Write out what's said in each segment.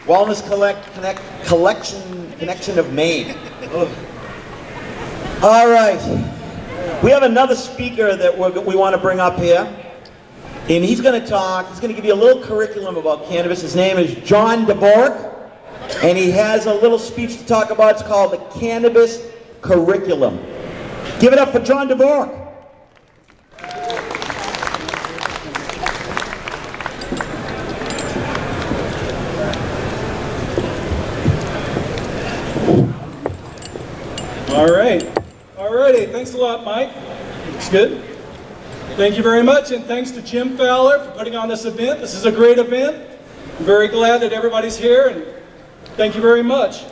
Wellness Connection of Maine. Ugh. All right. We have another speaker that we want to bring up here. And he's going to give you a little curriculum about cannabis. His name is John DeBork. And he has a little speech to talk about. It's called the Cannabis Curriculum. Give it up for John DeBork. Alrighty, thanks a lot, Mike. Looks good. Thank you very much, and thanks to Jim Fowler for putting on this event. This is a great event. I'm very glad that everybody's here, and thank you very much.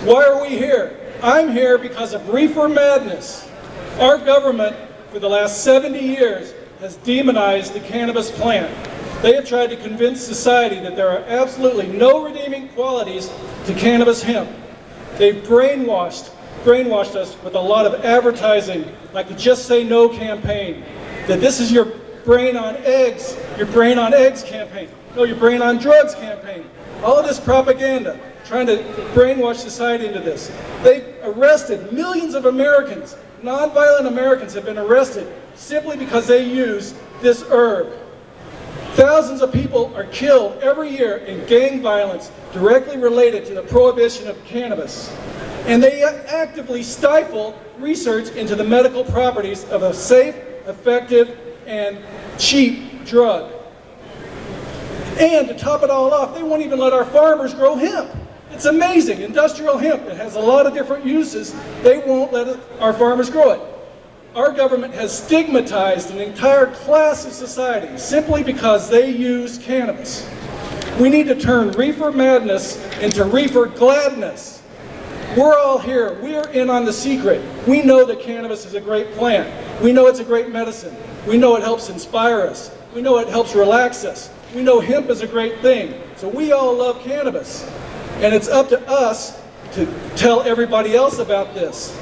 Why are we here? I'm here because of reefer madness. Our government, for the last 70 years, has demonized the cannabis plant. They have tried to convince society that there are absolutely no redeeming qualities to cannabis hemp. They've brainwashed us with a lot of advertising, like the Just Say No campaign, that this is your brain on eggs campaign, no, your brain on drugs campaign. All of this propaganda, trying to brainwash society into this. They've arrested millions of Americans. Nonviolent Americans have been arrested simply because they use this herb. Thousands of people are killed every year in gang violence directly related to the prohibition of cannabis. And they actively stifle research into the medical properties of a safe, effective, and cheap drug. And to top it all off, they won't even let our farmers grow hemp. It's amazing. Industrial hemp, it has a lot of different uses. They won't let our farmers grow it. Our government has stigmatized an entire class of society simply because they use cannabis. We need to turn reefer madness into reefer gladness. We're all here. We're in on the secret. We know that cannabis is a great plant. We know it's a great medicine. We know it helps inspire us. We know it helps relax us. We know hemp is a great thing. So we all love cannabis. And it's up to us to tell everybody else about this.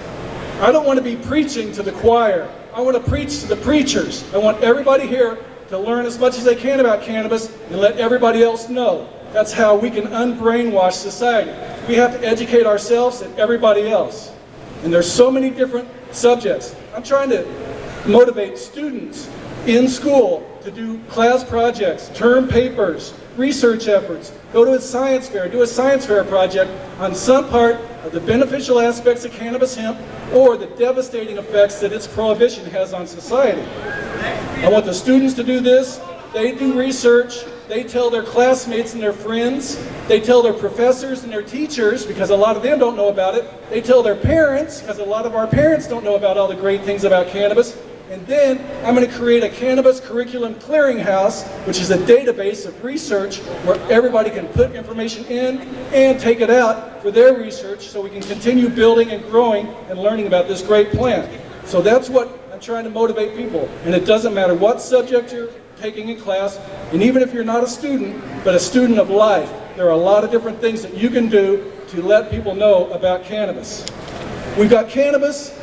I don't want to be preaching to the choir. I want to preach to the preachers. I want everybody here to learn as much as they can about cannabis and let everybody else know. That's how we can unbrainwash society. We have to educate ourselves and everybody else. And there's so many different subjects. I'm trying to motivate students in school to do class projects, term papers, research efforts, go to a science fair, do a science fair project on some part of the beneficial aspects of cannabis hemp or the devastating effects that its prohibition has on society. I want the students to do this. They do research. They tell their classmates and their friends. They tell their professors and their teachers, because a lot of them don't know about it. They tell their parents, because a lot of our parents don't know about all the great things about cannabis. And then I'm going to create a Cannabis Curriculum Clearinghouse, which is a database of research where everybody can put information in and take it out for their research so we can continue building and growing and learning about this great plant. So that's what I'm trying to motivate people. And it doesn't matter what subject you're taking in class, and even if you're not a student, but a student of life, there are a lot of different things that you can do to let people know about cannabis. We've got cannabis,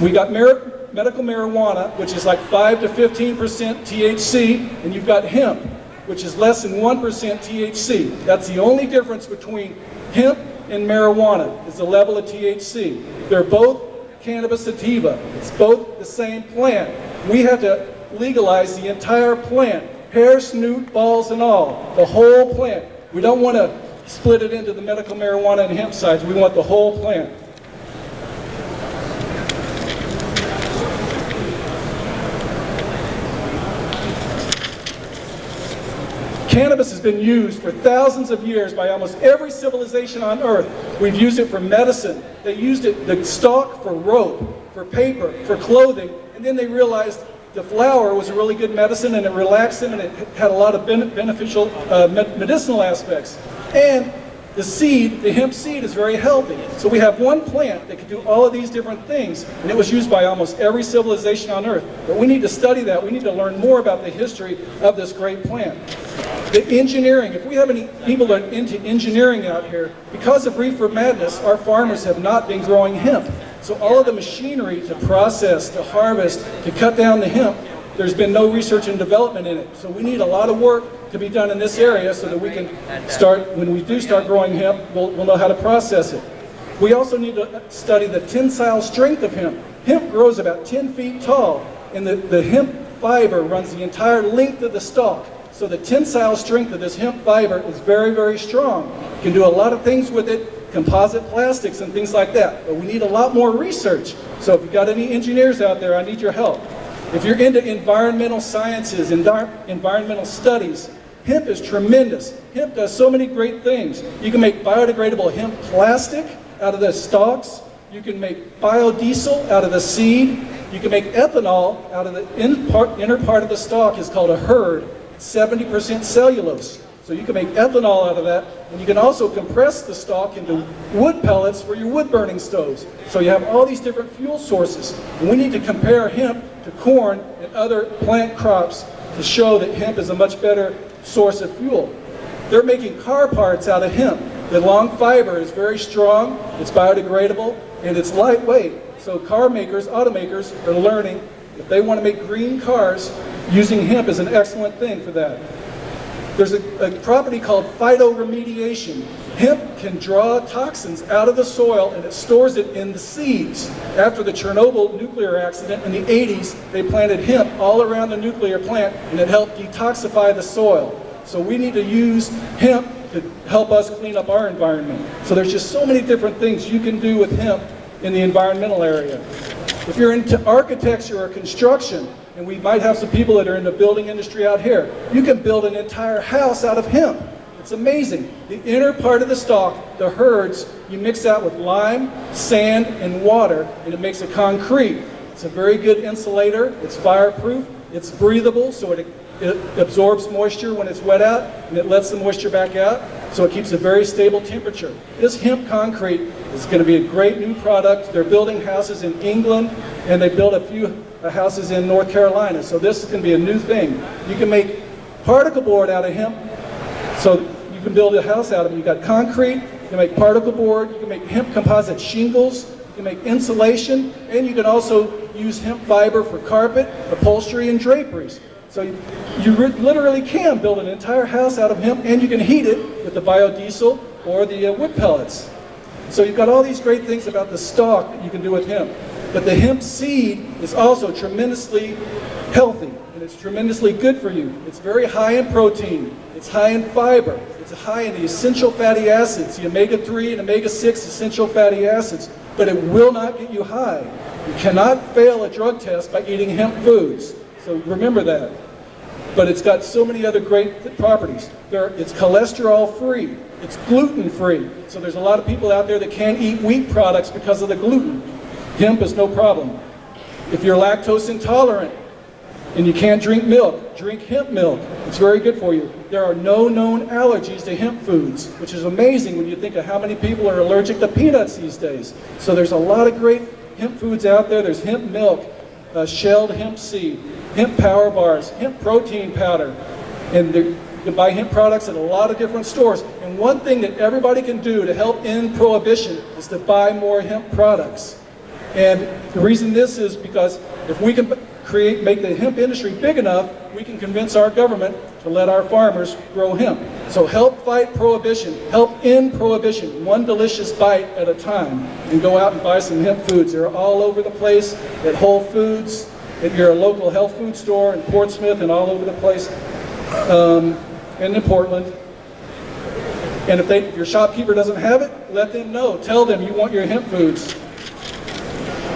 we got medical marijuana, which is like 5 to 15% THC, and you've got hemp, which is less than 1% THC. That's the only difference between hemp and marijuana, is the level of THC. They're both cannabis sativa. It's both the same plant. We have to legalize the entire plant, hair, snoot, balls, and all, the whole plant. We don't want to split it into the medical marijuana and hemp sides. We want the whole plant. Cannabis has been used for thousands of years by almost every civilization on earth. We've used it for medicine. They used it, the stalk, for rope, for paper, for clothing, and then they realized the flower was a really good medicine and it relaxed them and it had a lot of beneficial medicinal aspects. And the seed, the hemp seed, is very healthy. So we have one plant that can do all of these different things, and it was used by almost every civilization on earth. But we need to study that. We need to learn more about the history of this great plant. The engineering, if we have any people that are into engineering out here, because of reefer madness, our farmers have not been growing hemp. So all of the machinery to process, to harvest, to cut down the hemp there's been no research and development in it. So we need a lot of work to be done in this area so that we can start, when we do start growing hemp, we'll know how to process it. We also need to study the tensile strength of hemp. Hemp grows about 10 feet tall, and the hemp fiber runs the entire length of the stalk. So the tensile strength of this hemp fiber is very, very strong. You can do a lot of things with it, composite plastics and things like that. But we need a lot more research. So if you've got any engineers out there, I need your help. If you're into environmental sciences, environmental studies, hemp is tremendous. Hemp does so many great things. You can make biodegradable hemp plastic out of the stalks. You can make biodiesel out of the seed. You can make ethanol out of the inner part of the stalk. Is called a hurd. 70% cellulose. So you can make ethanol out of that, and you can also compress the stalk into wood pellets for your wood burning stoves. So you have all these different fuel sources. And we need to compare hemp to corn and other plant crops to show that hemp is a much better source of fuel. They're making car parts out of hemp. The long fiber is very strong, it's biodegradable, and it's lightweight. So car makers, automakers are learning if they want to make green cars, using hemp is an excellent thing for that. There's a property called phytoremediation. Hemp can draw toxins out of the soil and it stores it in the seeds. After the Chernobyl nuclear accident in the 80s, they planted hemp all around the nuclear plant and it helped detoxify the soil. So we need to use hemp to help us clean up our environment. So there's just so many different things you can do with hemp in the environmental area. If you're into architecture or construction, and we might have some people that are in the building industry out here, you can build an entire house out of hemp. It's amazing. The inner part of the stalk, the hurds, you mix that with lime, sand, and water, and it makes a concrete. It's a very good insulator, it's fireproof, it's breathable, so it absorbs moisture when it's wet out, and it lets the moisture back out, so it keeps a very stable temperature. This hemp concrete is going to be a great new product. They're building houses in England, and they built a few houses in North Carolina, so this is going to be a new thing. You can make particle board out of hemp, so you can build a house out of it. You've got concrete, you can make particle board, you can make hemp composite shingles, you can make insulation, and you can also use hemp fiber for carpet, upholstery, and draperies. So you literally can build an entire house out of hemp, and you can heat it with the biodiesel or the wood pellets. So you've got all these great things about the stalk that you can do with hemp. But the hemp seed is also tremendously healthy, and it's tremendously good for you. It's very high in protein, it's high in fiber, it's high in the essential fatty acids, the omega-3 and omega-6 essential fatty acids, but it will not get you high. You cannot fail a drug test by eating hemp foods, so remember that. But it's got so many other great properties. It's cholesterol-free, it's gluten-free, so there's a lot of people out there that can't eat wheat products because of the gluten. Hemp is no problem. If you're lactose intolerant and you can't drink milk, drink hemp milk. It's very good for you. There are no known allergies to hemp foods, which is amazing when you think of how many people are allergic to peanuts these days. So there's a lot of great hemp foods out there. There's hemp milk, shelled hemp seed, hemp power bars, hemp protein powder, and you can buy hemp products at a lot of different stores. And one thing that everybody can do to help end prohibition is to buy more hemp products. And the reason this is because if we can make the hemp industry big enough, we can convince our government to let our farmers grow hemp. So help fight prohibition, help end prohibition, one delicious bite at a time, and go out and buy some hemp foods. They're all over the place at Whole Foods, at your local health food store in Portsmouth, and all over the place, and in Portland. And if your shopkeeper doesn't have it, let them know. Tell them you want your hemp foods.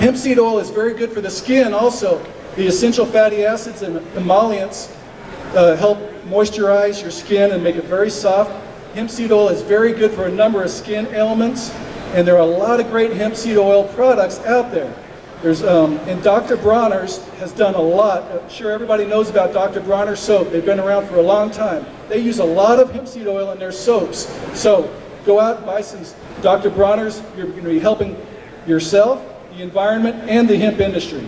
Hemp seed oil is very good for the skin also. The essential fatty acids and emollients help moisturize your skin and make it very soft. Hemp seed oil is very good for a number of skin ailments, and there are a lot of great hemp seed oil products out there. And Dr. Bronner's has done a lot. I'm sure everybody knows about Dr. Bronner's soap. They've been around for a long time. They use a lot of hemp seed oil in their soaps. So go out and buy some Dr. Bronner's. You're going to be helping yourself, the environment, and the hemp industry.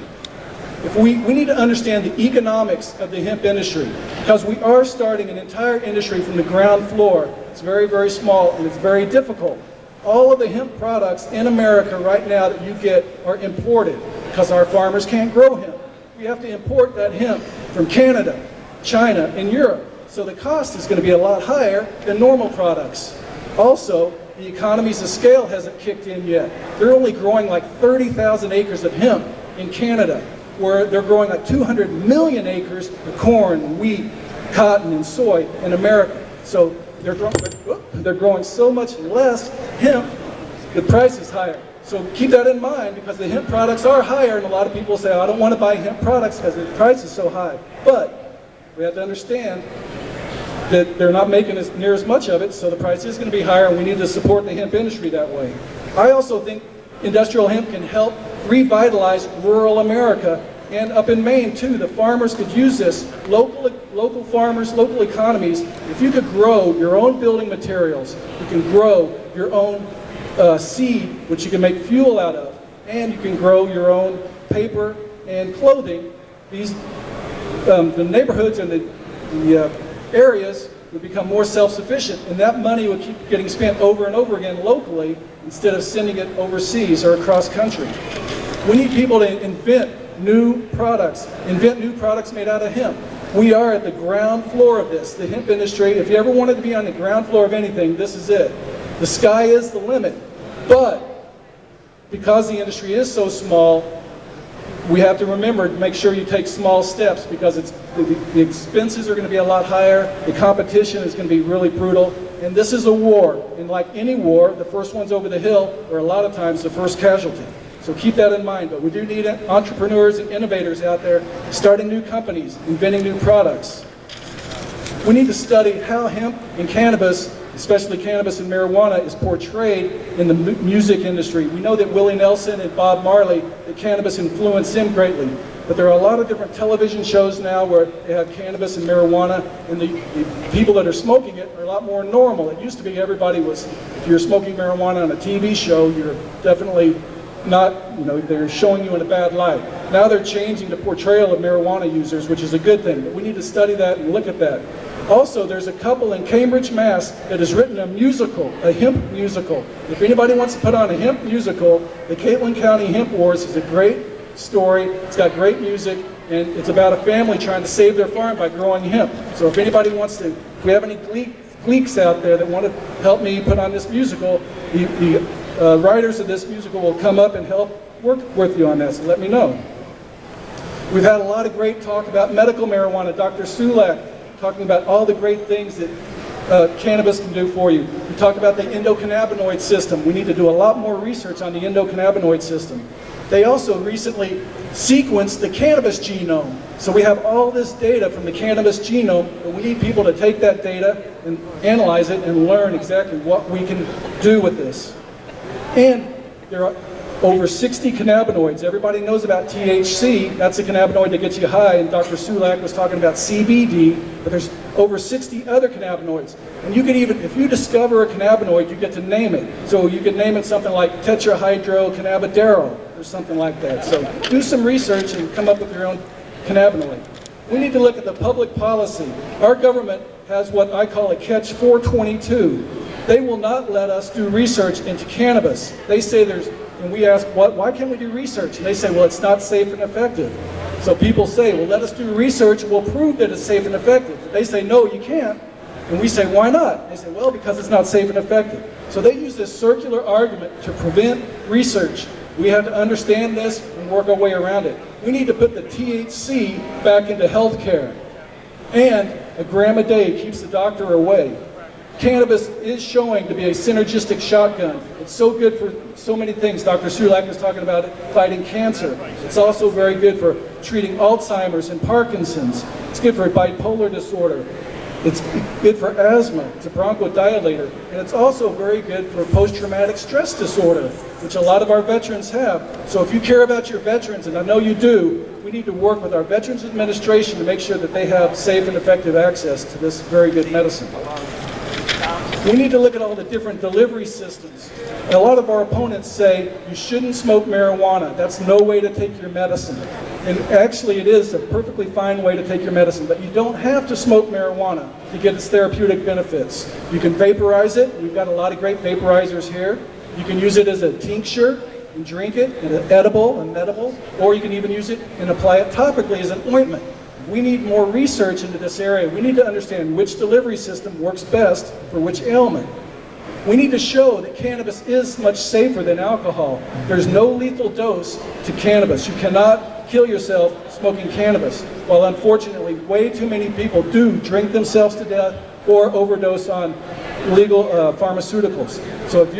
We need to understand the economics of the hemp industry, because we are starting an entire industry from the ground floor. It's very, very small, and it's very difficult. All of the hemp products in America right now that you get are imported because our farmers can't grow hemp. we have to import that hemp from Canada, China, and Europe. So the cost is going to be a lot higher than normal products. Also, the economies of scale hasn't kicked in yet. They're only growing like 30,000 acres of hemp in Canada, where they're growing like 200 million acres of corn, wheat, cotton, and soy in America. So they're growing so much less hemp, the price is higher. So keep that in mind, because the hemp products are higher, and a lot of people say, oh, I don't want to buy hemp products because the price is so high. But we have to understand that they're not making near as much of it, so the price is going to be higher, and we need to support the hemp industry that way. I also think industrial hemp can help revitalize rural America, and up in Maine too. The farmers could use this. Local farmers, local economies. If you could grow your own building materials, you can grow your own seed, which you can make fuel out of, and you can grow your own paper and clothing. These, the neighborhoods and the areas would become more self-sufficient, and that money would keep getting spent over and over again locally instead of sending it overseas or across country. We need people to invent new products made out of hemp. We are at the ground floor of this, the hemp industry. If you ever wanted to be on the ground floor of anything, this is it. The sky is the limit. But because the industry is so small, we have to remember to make sure you take small steps, because the expenses are going to be a lot higher, the competition is going to be really brutal, and this is a war. And like any war, the first ones over the hill are a lot of times the first casualty. So keep that in mind. But we do need entrepreneurs and innovators out there starting new companies, inventing new products. We need to study how hemp and cannabis, especially cannabis and marijuana, is portrayed in the music industry. We know that Willie Nelson and Bob Marley, that cannabis influenced them greatly. But there are a lot of different television shows now where they have cannabis and marijuana, and the people that are smoking it are a lot more normal. It used to be everybody was, if you're smoking marijuana on a TV show, you're definitely not, they're showing you in a bad light. Now they're changing the portrayal of marijuana users, which is a good thing, but we need to study that and look at that. Also, there's a couple in Cambridge, Mass. that has written a musical, a hemp musical. If anybody wants to put on a hemp musical, the Caitlin County Hemp Wars is a great story. It's got great music, and it's about a family trying to save their farm by growing hemp. So if anybody wants to, if we have any geeks out there that want to help me put on this musical, the writers of this musical will come up and help work with you on that, so let me know. We've had a lot of great talk about medical marijuana. Dr. Sulak talking about all the great things that cannabis can do for you. We talked about the endocannabinoid system. We need to do a lot more research on the endocannabinoid system. They also recently sequenced the cannabis genome. So we have all this data from the cannabis genome, but we need people to take that data and analyze it and learn exactly what we can do with this. And there are over 60 cannabinoids. Everybody knows about THC. That's a cannabinoid that gets you high, and Dr. Sulak was talking about CBD, but there's over 60 other cannabinoids. And you can even, if you discover a cannabinoid, you get to name it. So you can name it something like tetrahydrocannabidiol or something like that. So do some research and come up with your own cannabinoid. We need to look at the public policy. Our government has what I call a catch 422. They will not let us do research into cannabis. They say and we ask, why can't we do research? And they say, well, it's not safe and effective. So people say, well, let us do research, we'll prove that it's safe and effective. They say, no, you can't. And we say, why not? They say, well, because it's not safe and effective. So they use this circular argument to prevent research. We have to understand this and work our way around it. We need to put the THC back into healthcare. And a gram a day keeps the doctor away. Cannabis is showing to be a synergistic shotgun. It's so good for so many things. Dr. Sulak was talking about it, fighting cancer. It's also very good for treating Alzheimer's and Parkinson's. It's good for bipolar disorder. It's good for asthma. It's a bronchodilator. And it's also very good for post-traumatic stress disorder, which a lot of our veterans have. So if you care about your veterans, and I know you do, we need to work with our Veterans Administration to make sure that they have safe and effective access to this very good medicine. We need to look at all the different delivery systems. And a lot of our opponents say you shouldn't smoke marijuana. That's no way to take your medicine. And actually it is a perfectly fine way to take your medicine, but you don't have to smoke marijuana to get its therapeutic benefits. You can vaporize it. We've got a lot of great vaporizers here. You can use it as a tincture. and drink it in an edible and medible, or you can even use it and apply it topically as an ointment. We need more research into this area. We need to understand which delivery system works best for which ailment. We need to show that cannabis is much safer than alcohol. There's no lethal dose to cannabis. You cannot kill yourself smoking cannabis, while unfortunately way too many people do drink themselves to death or overdose on illegal pharmaceuticals. So if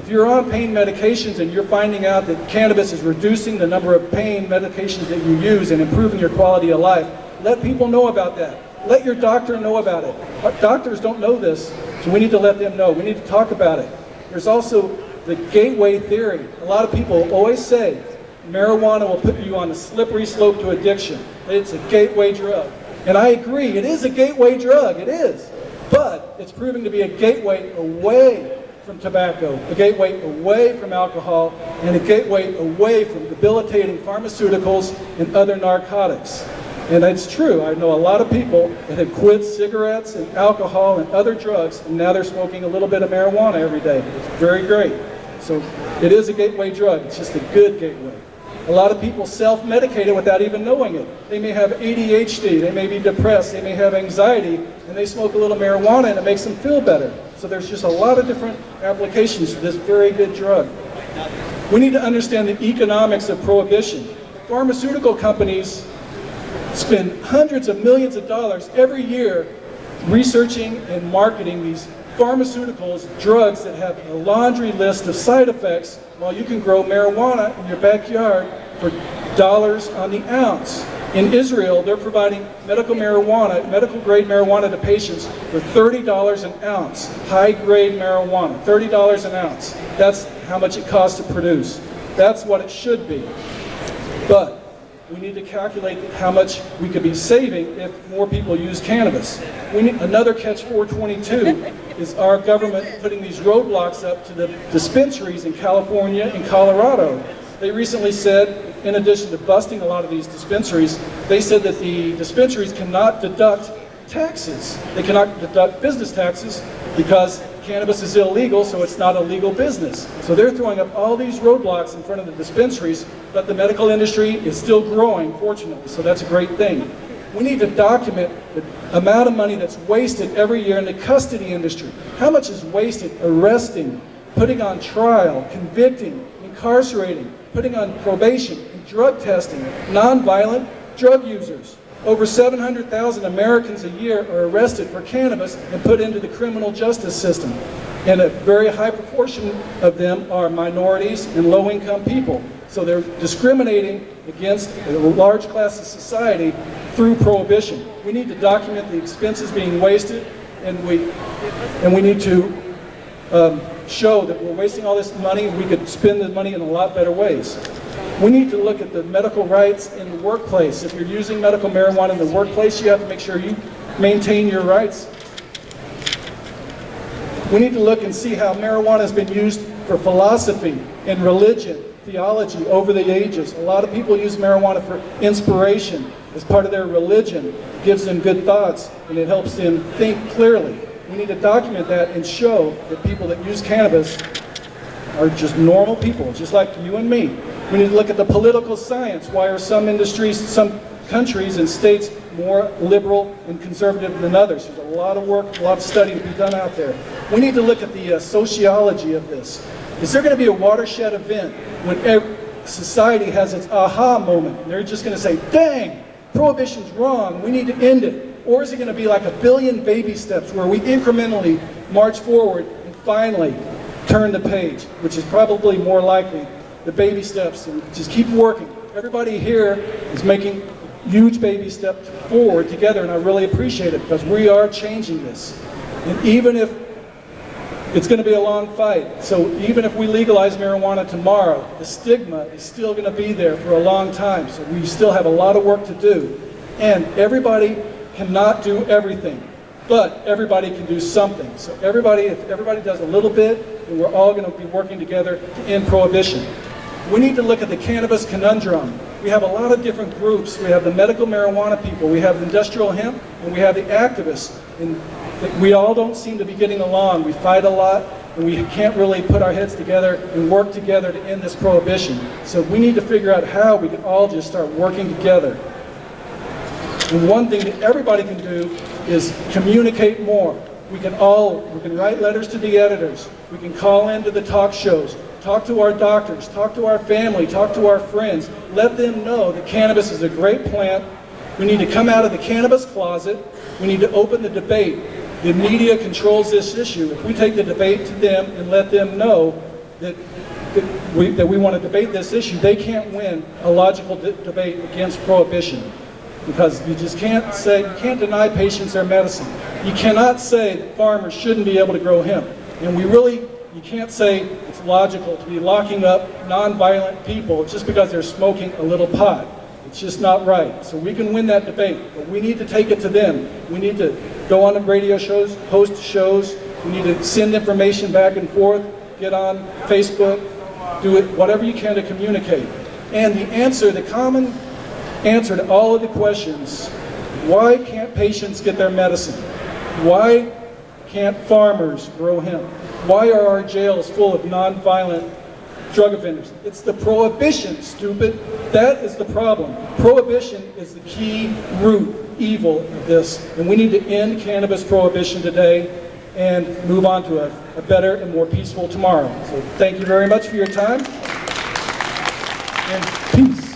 you're on pain medications and you're finding out that cannabis is reducing the number of pain medications that you use and improving your quality of life, let people know about that. Let your doctor know about it. Our doctors don't know this, so we need to let them know. We need to talk about it. There's also the gateway theory. A lot of people always say marijuana will put you on a slippery slope to addiction. It's a gateway drug. And I agree, it is a gateway drug, it is. But it's proving to be a gateway away from tobacco, a gateway away from alcohol, and a gateway away from debilitating pharmaceuticals and other narcotics. And it's true, I know a lot of people that have quit cigarettes and alcohol and other drugs, and now they're smoking a little bit of marijuana every day. It's very great. So it is a gateway drug, it's just a good gateway. A lot of people self-medicate it without even knowing it. They may have ADHD, they may be depressed, they may have anxiety, and they smoke a little marijuana and it makes them feel better. So there's just a lot of different applications for this very good drug. We need to understand the economics of prohibition. Pharmaceutical companies spend hundreds of millions of dollars every year researching and marketing these pharmaceuticals, drugs that have a laundry list of side effects, while you can grow marijuana in your backyard for dollars on the ounce. In Israel, they're providing medical grade marijuana to patients for $30 an ounce. High grade marijuana, $30 an ounce. That's how much it costs to produce. That's what it should be. But we need to calculate how much we could be saving if more people use cannabis. We need another catch 422 is our government putting these roadblocks up to the dispensaries in California and Colorado. They recently said, in addition to busting a lot of these dispensaries, they said that the dispensaries cannot deduct taxes. They cannot deduct business taxes because cannabis is illegal, so it's not a legal business. So they're throwing up all these roadblocks in front of the dispensaries, but the medical industry is still growing, fortunately, so that's a great thing. We need to document the amount of money that's wasted every year in the custody industry. How much is wasted arresting, putting on trial, convicting, incarcerating, putting on probation, and drug testing nonviolent drug users. Over 700,000 Americans a year are arrested for cannabis and put into the criminal justice system. And a very high proportion of them are minorities and low-income people. So they're discriminating against a large class of society through prohibition. We need to document the expenses being wasted, and we need to show that we're wasting all this money. We could spend the money in a lot better ways. We need to look at the medical rights in the workplace. If you're using medical marijuana in the workplace, you have to make sure you maintain your rights. We need to look and see how marijuana has been used for philosophy and religion, theology over the ages. A lot of people use marijuana for inspiration as part of their religion. It gives them good thoughts and it helps them think clearly. We need to document that and show that people that use cannabis are just normal people, just like you and me. We need to look at the political science. Why are some industries, some countries and states more liberal and conservative than others? There's a lot of work, a lot of study to be done out there. We need to look at the sociology of this. Is there going to be a watershed event when society has its aha moment and they're just going to say, dang, prohibition's wrong, we need to end it? Or is it going to be like a billion baby steps where we incrementally march forward and finally turn the page, which is probably more likely the baby steps, and just keep working. Everybody here is making huge baby steps forward together, and I really appreciate it because we are changing this. And even if it's going to be a long fight, so even if we legalize marijuana tomorrow, the stigma is still going to be there for a long time, so we still have a lot of work to do. And everybody cannot do everything, but everybody can do something. So if everybody does a little bit, then we're all going to be working together to end prohibition. We need to look at the cannabis conundrum. We have a lot of different groups. We have the medical marijuana people, we have industrial hemp, and we have the activists. And we all don't seem to be getting along. We fight a lot, and we can't really put our heads together and work together to end this prohibition. So we need to figure out how we can all just start working together. And one thing that everybody can do is communicate more. We can write letters to the editors. We can call into the talk shows, talk to our doctors, talk to our family, talk to our friends. Let them know that cannabis is a great plant. We need to come out of the cannabis closet. We need to open the debate. The media controls this issue. If we take the debate to them and let them know that we want to debate this issue, they can't win a logical debate against prohibition. Because you just can't say, you can't deny patients their medicine. You cannot say that farmers shouldn't be able to grow hemp. And you can't say it's logical to be locking up nonviolent people just because they're smoking a little pot. It's just not right. So we can win that debate, but we need to take it to them. We need to go on the radio shows, host shows. We need to send information back and forth, get on Facebook, do it, whatever you can to communicate. And the common answer to all of the questions: why can't patients get their medicine? Why can't farmers grow hemp? Why are our jails full of nonviolent drug offenders? It's the prohibition, stupid. That is the problem. Prohibition is the key root evil of this, and we need to end cannabis prohibition today and move on to a better and more peaceful tomorrow. So thank you very much for your time, and peace.